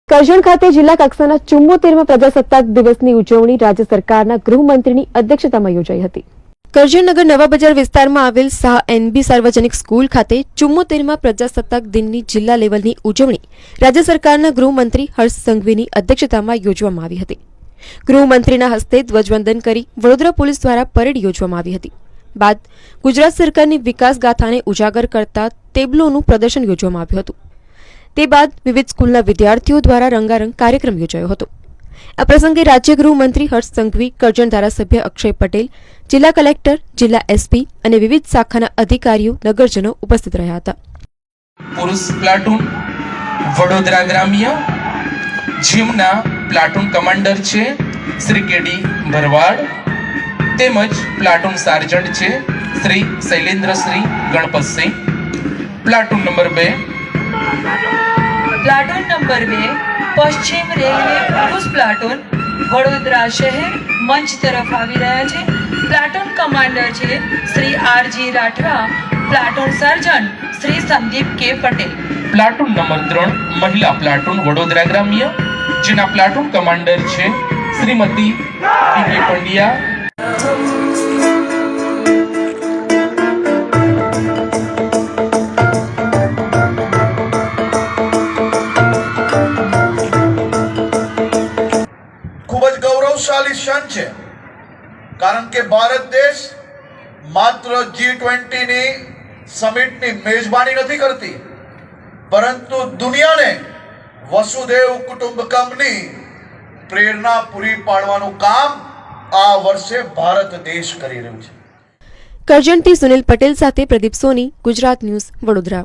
કરજણ ખાતે જિલ્લા કક્ષાના 74મા પ્રજાસત્તાક દિવસની ઉજવણી રાજ્ય સરકારના ગૃહમંત્રીની અધ્યક્ષતામાં યોજાઈ હતી। કરજણ નગર નવા બજાર વિસ્તારમાં આવેલ શાહ એનબી સાર્વજનિક સ્કૂલ ખાતે 74મા પ્રજાસત્તાક દિનની જિલ્લા લેવલની ઉજવણી રાજ્ય સરકારના ગૃહમંત્રી હર્ષ સંઘવીની અધ્યક્ષતામાં યોજવામાં આવી હતી। ગૃહમંત્રીના હસ્તે ધ્વજવંદન કરી વડોદરા પોલીસ દ્વારા પરેડ યોજવામાં આવી હતી। બાદ ગુજરાત સરકારની વિકાસ ગાથાને ઉજાગર કરતા ટેબ્લોનું પ્રદર્શન યોજવામાં આવ્યું હતું। તે બાદ વિવિધ સ્કૂલના વિદ્યાર્થીઓ દ્વારા રંગારંગ કાર્યક્રમ યોજાયો હતો। આ પ્રસંગે રાજ્ય ગૃહમંત્રી હર્ષ સંઘવી, કરજણ ધારાસભ્ય અક્ષય પટેલ, જિલ્લા કલેક્ટર, જિલ્લા એસપી અને વિવિધ શાખાના અધિકારીઓ, નગરજનો ઉપસ્થિત રહ્યા હતા। પુરુષ પ્લાટૂન વડોદરા ગ્રામ્ય જીમના પ્લાટૂન કમાન્ડર છે શ્રી કેડી ભરવાડ, તેમજ પ્લાટૂન સાર્જન્ટ છે Shri Shailendrashri Ganpatsinh. Platoon number 2 platoon number 2 पश्चिम रेलवे पुरुष प्लाटून वडोदरा शहर मंच तरफ આવી રહ્યા છે। પ્લાટૂન કમાન્ડર છે Shri RG Rathwa, platoon sergeant Shri Sandeep K Patel. Platoon number 3 મહિલા પ્લાટૂન વડોદરા ગ્રામ્ય, જેના પ્લાટૂન કમાન્ડર છે શ્રીમતી પીકે પંડ્યા। गौरवशाली क्षण है कारण के भारत देश मात्र G20 नी समिट नी मेजबानी नहीं करती, परंतु दुनिया ने वसुदेव कुटुंबकम नी प्रेरणा पूरी पाड़वानुं काम आ वर्षे भारत देश करी रह्यो छे। કરજણથી સુનિલ પટેલ સાથે પ્રદીપ સોની, ગુજરાત ન્યૂઝ, વડોદરા।